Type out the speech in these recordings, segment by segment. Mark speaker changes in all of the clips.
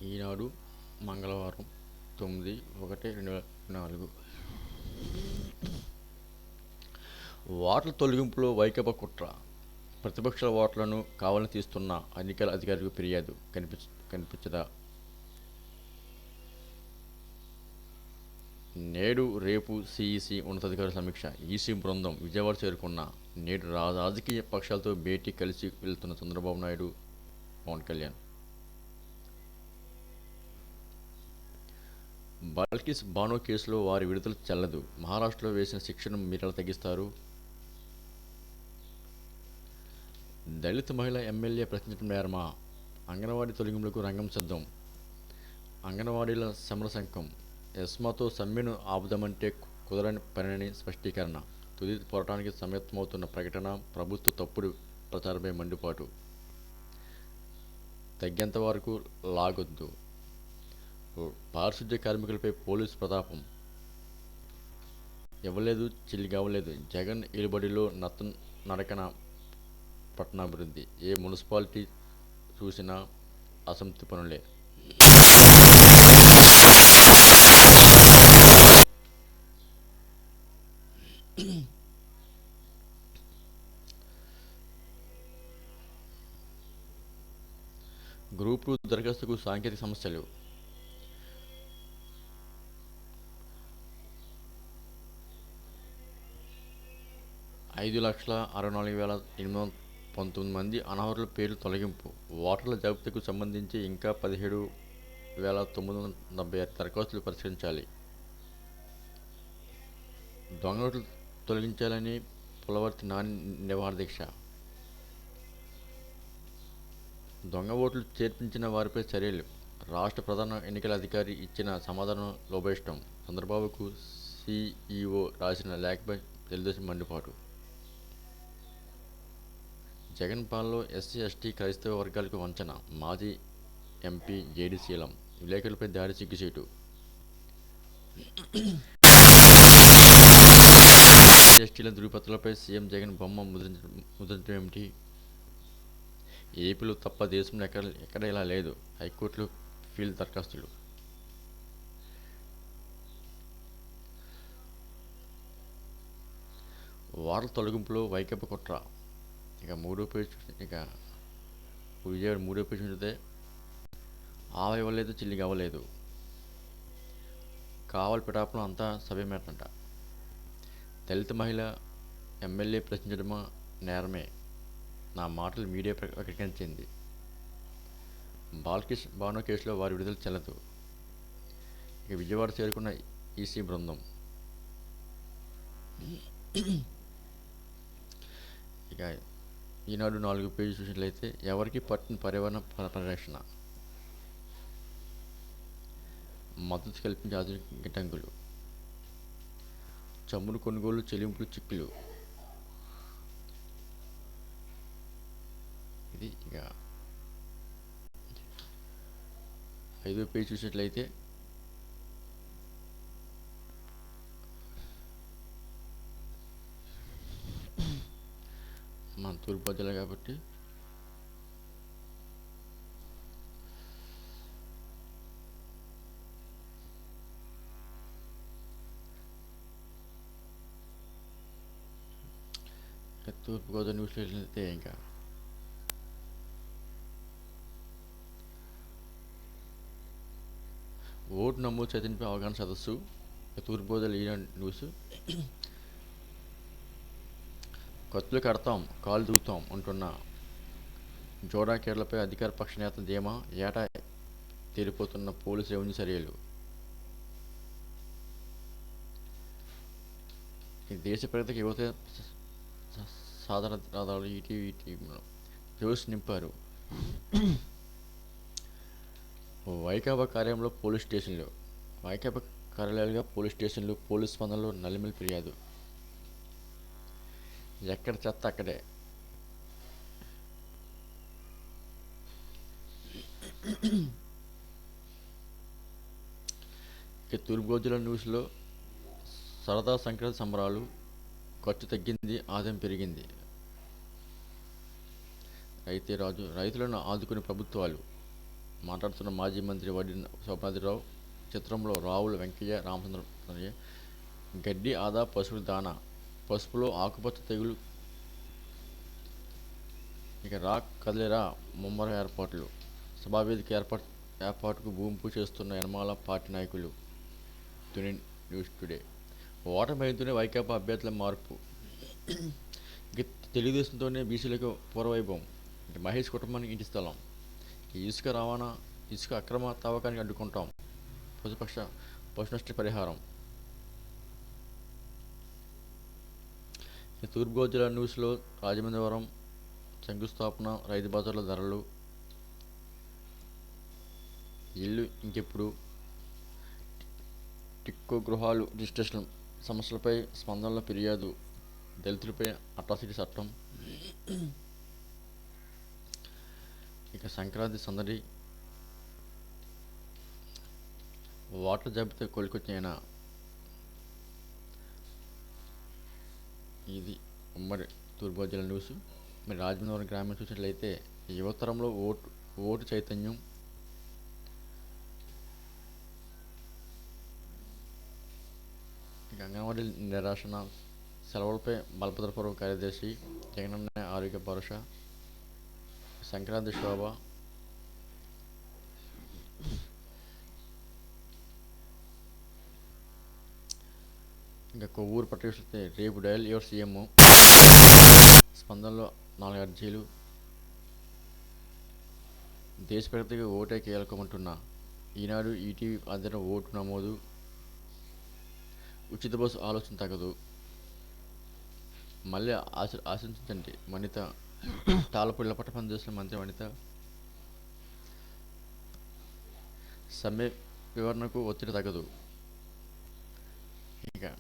Speaker 1: ఈనాడు మంగళవారం 9/1/2024. ఓట్ల తొలగింపులో వైకాపా కుట్ర, ప్రతిపక్షాల ఓట్లను కావాలని తీస్తున్న ఎన్నికల అధికారికి ఫిర్యాదు కనిపించదా? నేడు రేపు సిఈసి ఉన్నతాధికారుల సమీక్ష. ఈసీ బృందం విజయవాడ చేరుకున్న నేడు రాజకీయ పక్షాలతో భేటీ కలిసి వెళ్తున్న చంద్రబాబు నాయుడు, పవన్ కళ్యాణ్. బల్కిస్ బానో కేసులో వారి విడుదల చెల్లదు. మహారాష్ట్రలో వేసిన శిక్షను మీరెలా తగ్గిస్తారు? దళిత మహిళ ఎమ్మెల్యే ప్రశ్నించడం నేరమా? అంగన్వాడీ తొలగింపులకు రంగం సిద్ధం. అంగన్వాడీల సమరశంఖం. ఎస్మాతో సమ్మెను ఆపుదామంటే కుదరని పనిని స్పష్టీకరణ. తుది పోరాటానికి సమాయత్తమవుతున్న ప్రకటన. ప్రభుత్వ తప్పుడు ప్రచారమే మండిపాటు. తగ్గేంత వరకు లాగొద్దు. పారిశుద్ధ్య కార్మికులపై పోలీసు ప్రతాపం. ఇవ్వలేదు చిల్లిగవ్వలేదు. జగన్ ఏలుబడిలో నడకన పట్టణాభివృద్ధి. ఏ మున్సిపాలిటీ చూసినా అసంతృప్తి పనులే. గ్రూప్ 2 దరఖాస్తుకు సాంకేతిక సమస్యలు. 5,64,819 మంది అనర్హుల పేర్లు తొలగింపు. ఓటర్ల జాబితాకు సంబంధించి ఇంకా 17,976 దరఖాస్తులు పరిష్కరించాలి. దొంగ ఓట్లు తొలగించాలని పులవర్తి నాని నిరాహారదీక్ష. దొంగ ఓట్లు చేర్పించిన వారిపై చర్యలు. రాష్ట్ర ప్రధాన ఎన్నికల అధికారి ఇచ్చిన సమాధానం లోభయిష్టం. చంద్రబాబుకు సిఈఓ రాసిన లేఖపై తెలుగుదేశం మండిపాటు. జగన్ పాలనలో ఎస్సీ, ఎస్టీ, క్రైస్తవ వర్గాలకు వంచన. మాజీ ఎంపీ జేడీ శీలం. విలేకరులపై దాడి సిగ్గుచేటు. ఎస్టీల ధృవపత్రాలపై సీఎం జగన్ బొమ్మ ముద్రించడం ఏమిటి? ఏపీలో తప్ప దేశంలో ఎక్కడ ఇలా లేదు. హైకోర్టులో ఫీల్డ్ దరఖాస్తులు. ఓట్ల తొలగింపులో వైకాపా కుట్ర. ఇక విజయవాడ 3వ పేజీ ఉంచితే ఆవ ఇవ్వలేదు చిల్లిగా అవ్వలేదు. కావలి పిఠాపురం అంతా సభ్యమేటంట. దళిత మహిళ ఎమ్మెల్యే ప్రశ్నించడమా నేరమే. నా మాటలు మీడియా ప్రకటించింది. బాల్కిస్ బానో కేసులో వారి విడుదల చెల్లదు. ఇక విజయవాడ చేరుకున్న ఈసీ బృందం. ఇక ఈనాడు 4వ పేజీ చూసినట్లయితే ఎవరికి పట్టిన పర్యావరణ పరిరక్షణ, మద్దతు కల్పించే ఆధునిక గిడ్డంగులు, చమురు కొనుగోలు చెల్లింపులు చిక్కులు. ఇది ఇక 5వ పేజీ చూసినట్లయితే మన తూర్పు జిల్లా కాబట్టి తూర్పుగోదావరి న్యూస్లో వెళ్తే ఇంకా ఓటు నమోదు చైతన్యపై అవగాహన సదస్సు. తూర్పుగోదావరి ఈనాడు న్యూస్. కత్తులు కడతాం కాలు దూకుతాం అంటున్న జోడా కేరళపై అధికార పక్ష నేత ధీమా. ఏటా తేలిపోతున్న పోలీసు రెవెన్యూ చర్యలు. దేశ ప్రగతికి యువత సాధారణ ఆధారాలు. ఈటీవీ జోష్ నింపారు. వైకాపా కార్యాలయంలో పోలీస్ స్టేషన్లు. వైకాపా కార్యాలయాలుగా పోలీస్ స్టేషన్లు. పోలీస్ స్పందనలో నల్లిమల్ ఫిర్యాదు. ఎక్కడ చెత్త అక్కడే. ఇక తూర్పుగోదావరి న్యూస్లో సరదా సంక్రాంతి సంబరాలు. ఖర్చు తగ్గింది, ఆదాయం పెరిగింది. రైతులను ఆదుకునే ప్రభుత్వాలు. మాట్లాడుతున్న మాజీ మంత్రి వడ్డీ శోభనాద్రిరావు. చిత్రంలో రావుల వెంకయ్య, రామచంద్ర. గడ్డి ఆదా పశువుల దాణా, పసుపులో ఆకుపచ్చ తెగులు. ఇక రా కదిలేరా ముమ్మర ఏర్పాట్లు, సభావేదిక ఏర్పాటుకు భూమి పూజ చేస్తున్న యనమాల పార్టీ నాయకులు. Tuni news today. ఓటమి భయంతోనే వైకాపా అభ్యర్థుల మార్పు. ఇక తెలుగుదేశంతోనే బీసీలకు పూర్వవైభవం. ఇక మహేష్ కుటుంబానికి ఇంటి స్థలం. ఇసుక రవాణా, ఇసుక అక్రమ తవ్వకానికి అడ్డుకుంటాం. పశుపక్ష పశునష్ట పరిహారం. ఇక తూర్పుగోదావరి జిల్లా న్యూస్లో రాజమహేంద్రవరం శంకుస్థాపన, రైతు బజార్ల ధరలు, ఇల్లు ఇంకెప్పుడు, టిక్కో గృహాలు రిజిస్ట్రేషన్ సమస్యలపై స్పందనల ఫిర్యాదు, దళితులపై అట్రాసిటీ చట్టం. ఇక సంక్రాంతి సందడి, వాటర్ జాబితా కోలుకొచ్చాయన. ఇది ఉమ్మడి తూర్పుగోదావరి జిల్లా న్యూస్. మరి రాజమహేంద్రవరం గ్రామీణ చూసినట్లయితే యువతరంలో ఓటు చైతన్యం. ఇక అంగన్వాడీ నిరాశన, సెలవులపై బలభద్రపురం కార్యదర్శి జగనన్న ఆరోగ్య భరోసా. సంక్రాంతి శోభ. ఇంకా కొవ్వూరు పట్టిస్తే రేపు డయల్ యువర్ సీఎం. స్పందనలో 4 అర్జీలు. దేశ ప్రగతికి ఓటే కీలకమంటున్న ఈనాడు, ఈటీవీ ఆధార ఓటు నమోదు. ఉచిత బస్సు ఆలోచన తగదు, మళ్ళీ ఆశించండి వనిత. తాళపూడిల పట్ల పనిచేసిన మంత్రి వనిత. సమ్మె వివరణకు ఒత్తిడి తగదు. ఇంకా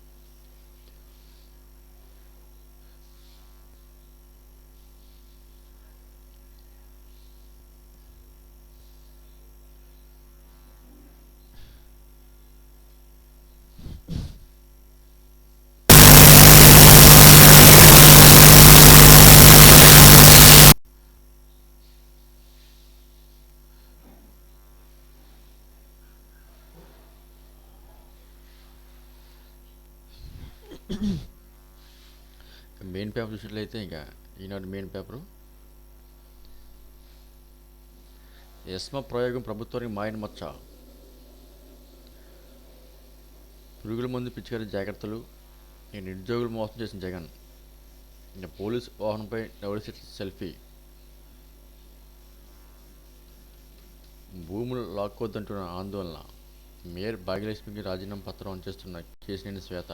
Speaker 1: మెయిన్ పేపర్ చూసినట్లయితే ఇంకా ఈనాడు మెయిన్ పేపరు. ఎస్మా ప్రయోగం ప్రభుత్వానికి మాయన మచ్చ, పురుగుల మందు పిచికారీ జాగ్రత్తలు. ఇక నిరుద్యోగులు మోసం చేసిన జగన్. ఇక పోలీసు వాహనంపై రౌడీ సెల్ఫీ. భూములు లాక్కోద్దంటున్న ఆందోళన. మేయర్ భాగ్యలక్ష్మికి రాజీనామా పత్రం అందజేస్తున్న కేసినేని శ్వేత.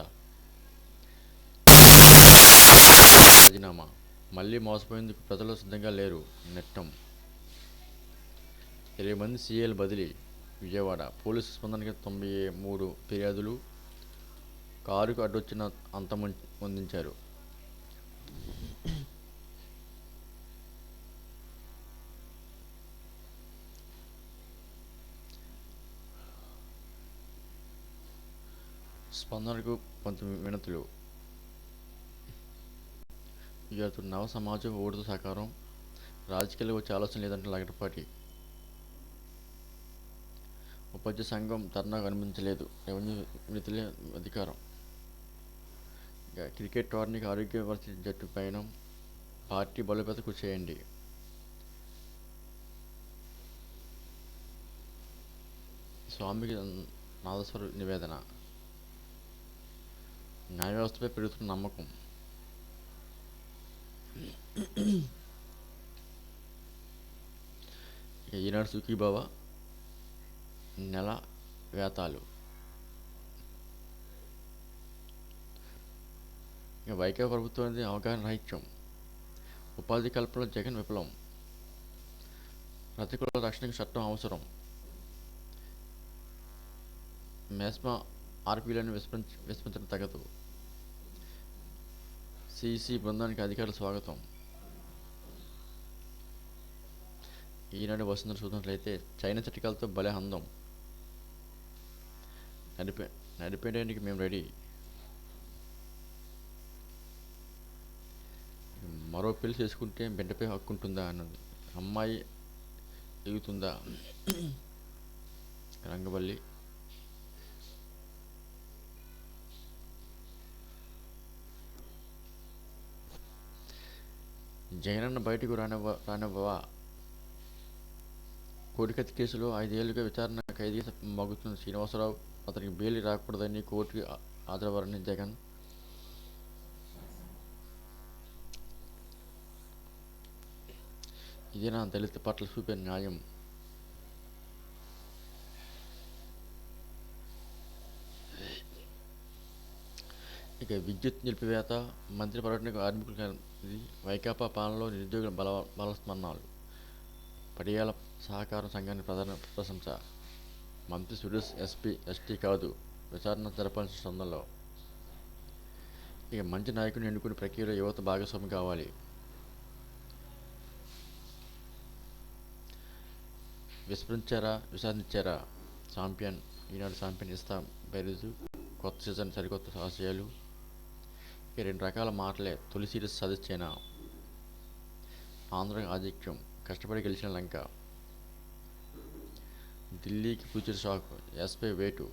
Speaker 1: రాజీనామా మళ్ళీ మోసపోయేందుకు ప్రజలు సిద్ధంగా లేరు, నెట్టం. 20 మంది సీఏలు బదిలీ. విజయవాడ పోలీసు స్పందనకి 93 ఫిర్యాదులు. కారుకు అడ్డొచ్చిన అందించారు. స్పందనకు 19 వినతులు. ఇక నవ సమాజం ఓటుతో సాకారం. రాజకీయాలకు వచ్చే ఆలోచన లేదంటే లగడపాటి. ఉపాధ్యాయ సంఘం ధర్నాకు అనుమతించలేదు, రెవెన్యూ వినతులే అధికారం. ఇక క్రికెట్ టోర్నీకి ఆరోగ్య పరిస్థితి జట్టు పయనం. పార్టీ బలోపేత కృషి చేయండి. స్వామికి నాదస్వర నివేదన. న్యాయ వ్యవస్థపై పెరుగుతున్న నమ్మకం. ఈనాడు సుఖీభావ నెల వేతాలు. ఇక వైకాపా ప్రభుత్వానికి అవగాహన రాహిత్యం. ఉపాధి కల్పనలో జగన్ విప్లవం. రతికుల రక్షణకు చట్టం అవసరం. మేస్మా ఆర్పీలను విస్మరించడం తగదు. సిసి బృందానికి అధికారుల స్వాగతం. ఈనాడు వస్తుందని చూసినట్లయితే చైనా చిట్కాలతో భలే అందం. నడిపేయడానికి మేము రెడీ. మరో పెళ్లి చేసుకుంటే బిడ్డపై హక్కు ఉంటుందా అన్నది. అమ్మాయి ఎగుతుందా? రంగవల్లి జగనన్న బయటకు రానివ్వవా? కోడికత్తి కేసులో 5 ఏళ్లుగా విచారణ ఖైదీగా మగ్గుతున్న శ్రీనివాసరావు అతనికి బెయిల్ రాకూడదని కోర్టుకి హాజరవ్వాలని జగన్. ఇదేనా దళిత పట్ల చూపే న్యాయం? ఇక విద్యుత్ నిలిపివేత, మంత్రి పర్యటనకు కార్మికుల వైకాపా పాలనలో నిరుద్యోగుల బలస్మరణాలు. పడియాల సహకార సంఘానికి ప్రధాన ప్రశంస. మంత్రి సురేష్ ఎస్టీ కాదు, విచారణ జరపాల్సిన సందర్భంలో. ఇక మంచి నాయకుడిని ఎన్నుకునే ప్రక్రియలో యువత భాగస్వామి కావాలి. విషాదించారా? ఛాంపియన్ ఈనాడు ఛాంపియన్ ఇస్తా బైరుజు. కొత్త సీజన్ సరికొత్త ఆశయాలు. ఇక 2 రకాల మాటలే. తొలి సిరీస్ సాధించేనా? ఆంధ్ర ఆధిక్యం, కష్టపడి గెలిచిన లంక. ఢిల్లీకి ఫ్యూచర్ షాక్, ఎస్పై వేటు.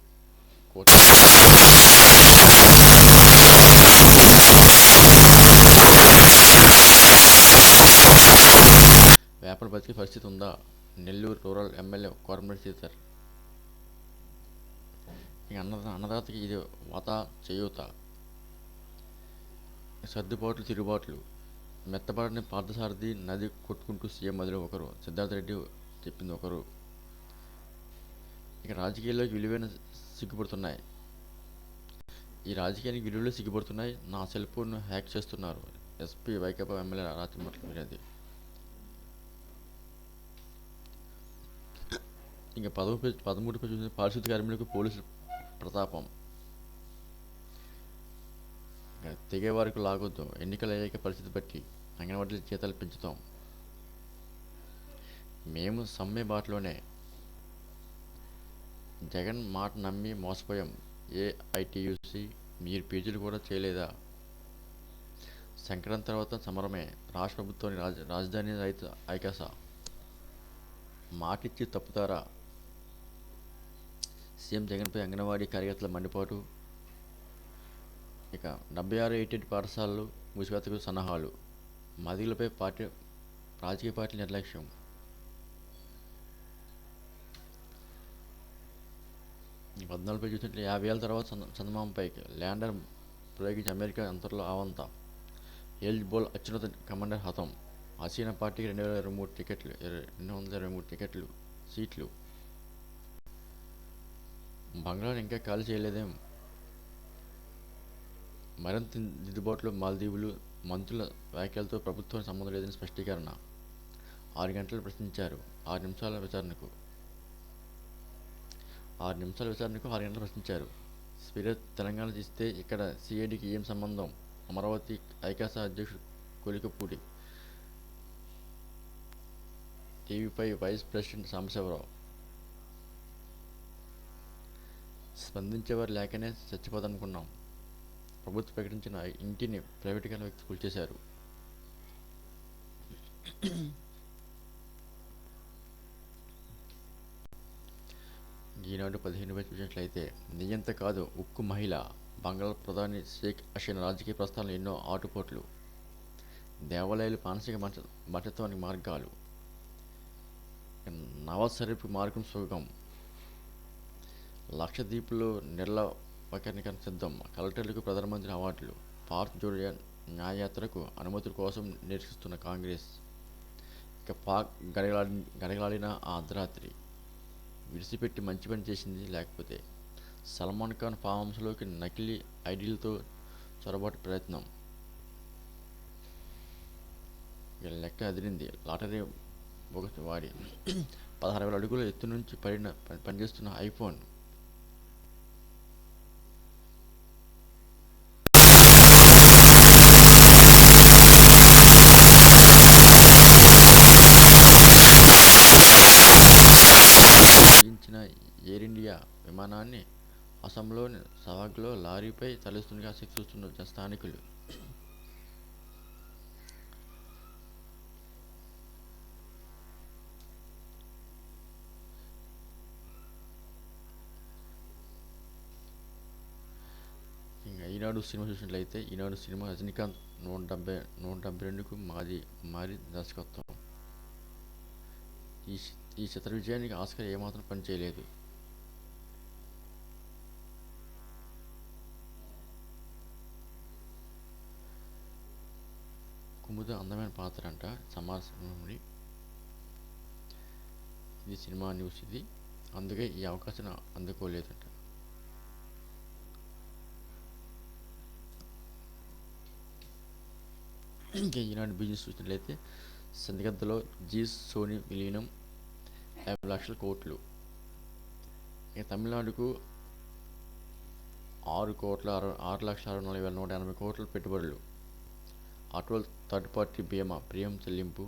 Speaker 1: వ్యాపార బతికే పరిస్థితి ఉందా? Nellore rural MLA Kotamreddy Sridhar. ఇక అన్నదాతకి ఇది వాత చేయూత. సర్దుబాట్లు తిరుగుబాట్లు. మెత్తబడని పార్థసారథి నది కొట్టుకుంటూ సీఎం మధ్యలో ఒకరు, సిద్ధార్థ రెడ్డి చెప్పింది ఒకరు. ఇక రాజకీయాల్లోకి విలువైన సిగ్గుపడుతున్నాయి. ఈ రాజకీయానికి విలువలు సిగ్గుపడుతున్నాయి. నా సెల్ ఫోన్ను హ్యాక్ చేస్తున్నారు. ఎస్పీ వైకాపా ఎమ్మెల్యే రాత్రి మీరది. ఇంకా 13 చూసిన పారిశుద్ధ కార్మికులకు పోలీసులు ప్రతాపం. తెగే వారికి లాగొద్దు, ఎన్నికలు అయ్యాక పరిస్థితి బట్టి అంగన్వాడీల జీతాలు పెంచుతాం. మేము సమ్మె బాటలోనే. జగన్ మాట నమ్మి మోసపోయాం. ఏఐటియుసి మీరు పీజీలు కూడా చేయలేదా? సంక్రాంతి తర్వాత సమరమే. రాష్ట్ర ప్రభుత్వాన్ని రాజధాని రైతు ఐకాస. మాటిచ్చి తప్పుతారా? సీఎం జగన్పై అంగన్వాడీ కార్యకర్తల మండిపాటు. ఇక 76 ఎయిటెడ్ పాఠశాలలు మూసివేతకు సన్నాహాలు. మదిలపై రాజకీయ పార్టీల నిర్లక్ష్యం. ఈ 14 చూసినట్లు 50 ఏళ్ళ తర్వాత చందమామపైకి ల్యాండర్ ప్రయోగించి అమెరికా అంతర్లో ఆవంత. ఎల్ బోల్ అత్యున్నత కమాండర్ హతం. హసీనా పార్టీకి 223 టికెట్లు సీట్లు. బంగ్లాను ఇంకా ఖాళీ చేయలేదేం? మరింత దిద్దుబాటులో మాల్దీవులు. మంత్రుల వ్యాఖ్యలతో ప్రభుత్వానికి సంబంధం లేదని స్పష్టీకరణ. 6 గంటలు ప్రశ్నించారు. 6 నిమిషాల విచారణకు 6 గంటలు ప్రశ్నించారు. స్పిరిట్ తెలంగాణ ఇస్తే ఇక్కడ సిఐడికి ఏం సంబంధం? అమరావతి ఐకాస అధ్యక్షుడు కొలికపూడి. టీవీపై వైస్ ప్రెసిడెంట్ సాంబశివరావు. స్పందించేవారు లేకనే చచ్చిపోదనుకున్నాం. ప్రభుత్వం ప్రకటించిన ఇంటిని ప్రైవేటుగా వ్యక్తి కూల్చేశారు. ఈనాడు 15 చూసినట్లయితే నియంత కాదు ఉక్కు మహిళ. బంగాళ ప్రధాని షేక్ హసీనా రాజకీయ ప్రస్థానంలో ఎన్నో ఆటుపోట్లు. దేవాలయాలు మానసిక మఠత్వానికి మార్గాలు. నవాజ్ షరీఫ్ మార్గం సుగం. లక్షద్వీప్లో నిర్లవకరణీకరణ సిద్ధం. కలెక్టర్లకు ప్రధానమంత్రి అవార్డులు. భారత్ జోడో న్యాయయాత్రకు అనుమతుల కోసం నిరీక్షిస్తున్న కాంగ్రెస్. ఇక పాక్ గడగలాడిన ఆ అర్ధరాత్రి. విడిచిపెట్టి మంచి పని చేసింది లేకపోతే. సల్మాన్ ఖాన్ ఫామ్ హౌస్లోకి నకిలీ ఐడీలతో చొరబాటు ప్రయత్నం. లెక్క అదిరింది. లాటరీ ఒకటి వాడి 16,000 అడుగుల ఎత్తు నుంచి పనిచేస్తున్న ఐఫోన్. ఎయిర్ ఇండియా విమానాన్ని అసోంలోని సవాగ్లో లారీపై తరలిస్తుండగా చూస్తున్న స్థానికులు. ఈనాడు సినిమా చూసినట్లయితే ఈనాడు సినిమా రజనీకాంత్ 172కు మారి దర్శకత్వం. ఈ ఈ చిత్ర విజయానికి ఆస్కార్ ఏమాత్రం పనిచేయలేదు. కుముద అందమైన పాత్ర అంట సమాజంలో. ఇది సినిమా న్యూస్ ఇది, అందుకే ఈ అవకాశం అందుకోలేదంట. ఇంకా ఈనాడు బిజినెస్ చూసినట్లయితే సందిగ్ధలో జీ సోనీ విలీనం 50 లక్షల కోట్లు. ఇక తమిళనాడుకు 6,64,180 కోట్ల పెట్టుబడులు. ఆటోల థర్డ్ పార్టీ బీమా ప్రీమియం చెల్లింపు.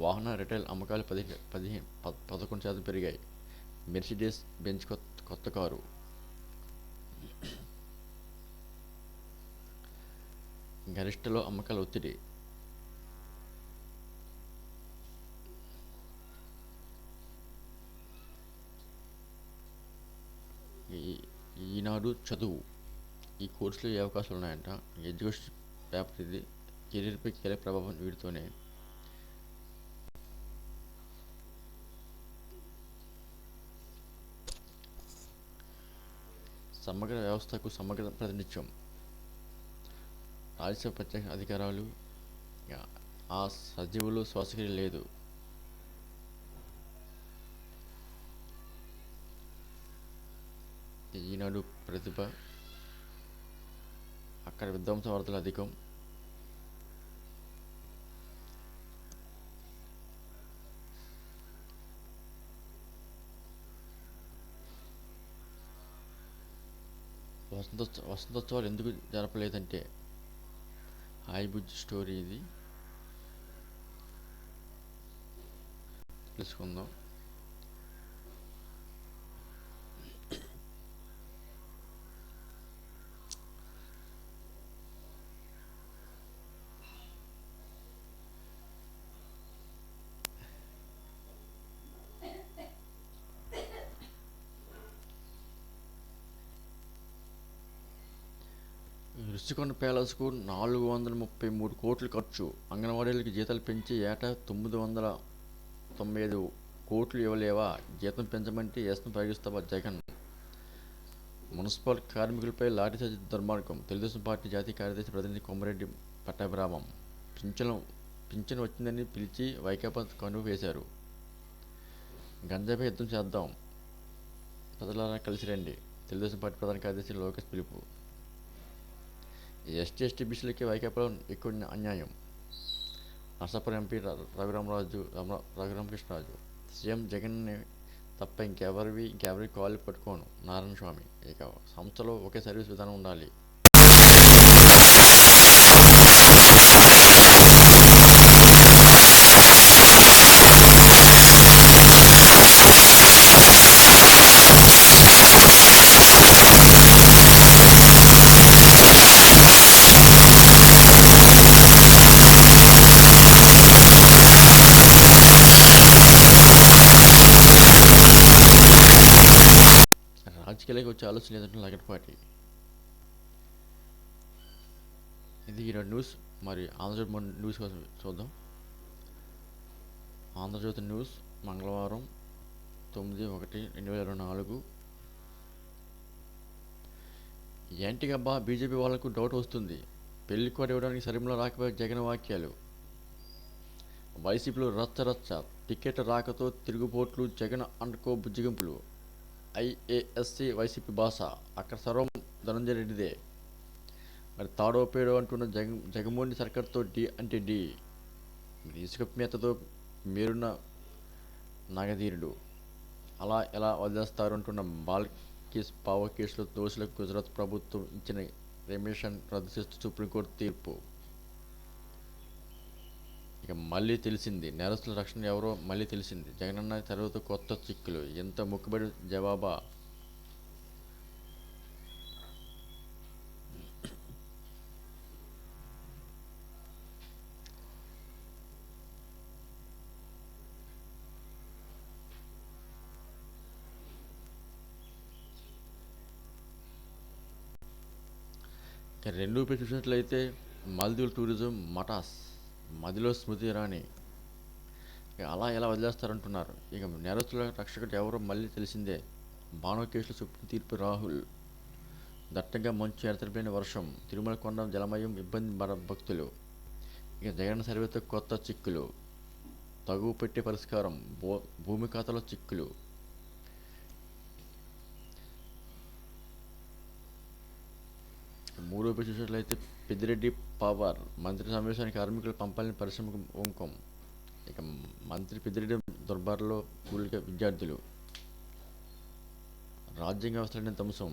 Speaker 1: వాహన రిటైల్ అమ్మకాలు 11% పెరిగాయి. మెర్సిడెస్ బెంజ్ కొత్త కారు. గరిష్టలో అమ్మకాల ఒత్తిడి. ఈనాడు చదువు, ఈ కోర్సులో ఏ అవకాశాలు ఉన్నాయంట. ఎడ్యుకేషన్ పేపర్ ఇది. కెరీర్పై కీలక ప్రభావం వీటితోనే. సమగ్ర వ్యవస్థకు సమగ్ర ప్రాతినిధ్యం. రాజ్యసభ ప్రత్యేక అధికారాలు. ఆ సజీవులు శ్వాసక్రియ లేదు. ఈనాడు ప్రతిభ, అక్కడ విధ్వంస వార్తలు అధికం. వసంతోత్సవాలు ఎందుకు జరపలేదంటే హాయ్ బుజ్జి స్టోరీ ఇది తెలుసుకుందాం. రుషికొండ ప్యాలెస్కు 433 కోట్లు ఖర్చు. అంగన్వాడీలకు జీతాలు పెంచి ఏటా 995 కోట్లు ఇవ్వలేవా? జీతం పెంచమంటే ఎస్ను ప్రయోగిస్తావా జగన్? మున్సిపల్ కార్మికులపై లాఠీచార్జి దుర్మార్గం. తెలుగుదేశం పార్టీ జాతీయ కార్యదర్శి ప్రతినిధి కొమరెడ్డి పట్టాభిరామం. పింఛను వచ్చిందని పిలిచి వైకాపా కనువు వేశారు. గంజాయిపై యుద్ధం చేద్దాం, ప్రజలారా కలిసి రండి. తెలుగుదేశం పార్టీ ప్రధాన కార్యదర్శి లోకేష్ పిలుపు. ఎస్టీ బీసీలకి వైకాపాలో ఎక్కువ అన్యాయం. నర్సాపురం ఎంపీ రఘురామకృష్ణరాజు. సీఎం జగన్ని తప్ప ఇంకెవరి కాళ్ళు పట్టుకోను నారాయణ స్వామి. ఇక సంస్థలో ఒకే సర్వీస్ విధానం ఉండాలి. రాజకీయాలకు వచ్చే ఆలోచన లేదంటే లగడపాటి. ఇది ఈనాడు న్యూస్. మరి ఆంధ్రజ్యోతి న్యూస్ కోసం చూద్దాం. ఆంధ్రజ్యోతి న్యూస్ మంగళవారం 9/1/2024. ఏంటికబ్బా బీజేపీ వాళ్లకు డౌట్ వస్తుంది. పెళ్లి కోట ఇవ్వడానికి సరిమలో రాకపోయే జగన్ వాక్యాలు. వైసీపీలో రచ్చ, టికెట్ రాకతో తిరుగుపోట్లు, జగన్ అండ్కో బుజ్జిగింపులు. ఐఏఎస్సి వైసీపీ భాష, అక్కడ సర్వం ధనంజయ రెడ్డిదే. మరి తాడో పేడో అంటున్న జగన్మోహన్ సర్కార్తో డి అంటే డి. మరి ఇసుక మేతతో మేరున్న నాగధీరుడు అలా ఎలా వదిలేస్తారు అంటున్న బాల్కిస్ పావ కేసులో దోషులకు గుజరాత్ ప్రభుత్వం ఇచ్చిన రిమిషన్ రద్దు చేస్తూ సుప్రీంకోర్టు తీర్పు. ఇక మళ్ళీ తెలిసింది నేరస్తుల రక్షణ ఎవరో మళ్ళీ తెలిసింది. జగనన్న తర్వాత కొత్త చిక్కులు. ఎంత మొక్కుబడి జవాబా? ఇక రెండూ పై చూసినట్లయితే మాల్దీవ్ టూరిజం మటాస్ మదిలో స్మృతి ఇరానీ ఇక అలా ఎలా వదిలేస్తారంటున్నారు. ఇక నేరస్తుల రక్షకుడు ఎవరో మళ్ళీ తెలిసిందే. బాణో కేసులో సుప్రీం తీర్పు రాహుల్. దట్టంగా మంచు ఎడతెరిపిన వర్షం తిరుమల కొండ జలమయం ఇబ్బంది భక్తులు. ఇక జగన్ సర్వేతో కొత్త చిక్కులు తగువ పెట్టే పరిష్కారం భూమి ఖాతాలో చిక్కులు. మూడో పేజీ చూసినట్లయితే పెద్దిరెడ్డి పవర్ మంత్రి సమావేశానికి కార్మికులు పంపాలని పరిశ్రమకు వంకం. ఇక మంత్రి పెద్దిరెడ్డి దర్బార్లో కూలిక విద్యార్థులు. రాజ్యాంగ వ్యవస్థలనే ధ్వంసం.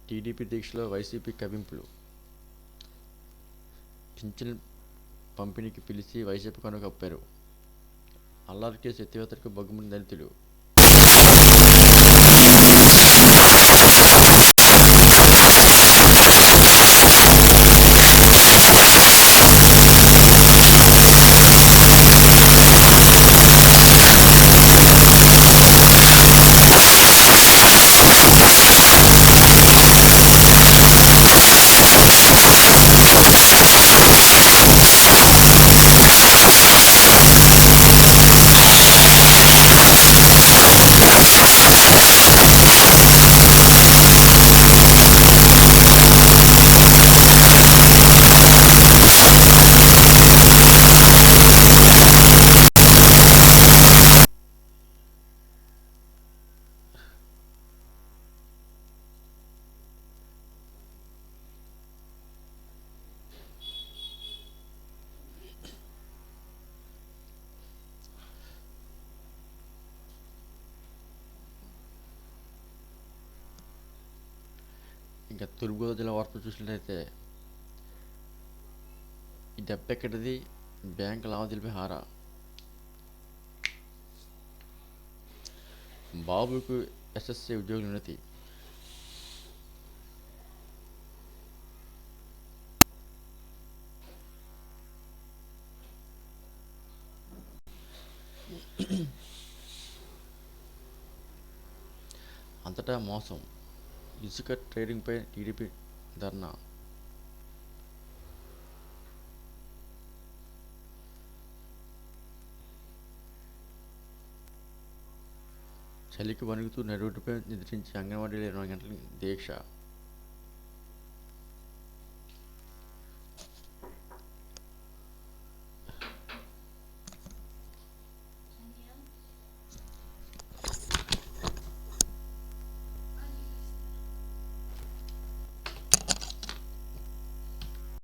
Speaker 1: టీడీపీ దీక్షలో వైసీపీ కవింపులు. పింఛన్ పంపిణీకి పిలిచి వైసీపీ కనుక కప్పారు. అల్లారి కేసు ఎత్తివేతకు బగ్గుమని దళితులు. ఇంకా తూర్పుగోదావరి జిల్లా వార్తలు చూసినట్లయితే ఈ దెబ్బెక్కడిది బ్యాంకు లావాదేవీలపై హారా. బాబుకు ఎస్ఎస్సీ ఉద్యోగుల ఉన్నతి. అంతటా మోసం ఇసుక ట్రేడింగ్పై టీడీపీ ధర్నా. చలికి వణుకుతూ నడువుటిపై నిద్రించి అంగన్వాడీలో 20 గంటల దీక్ష.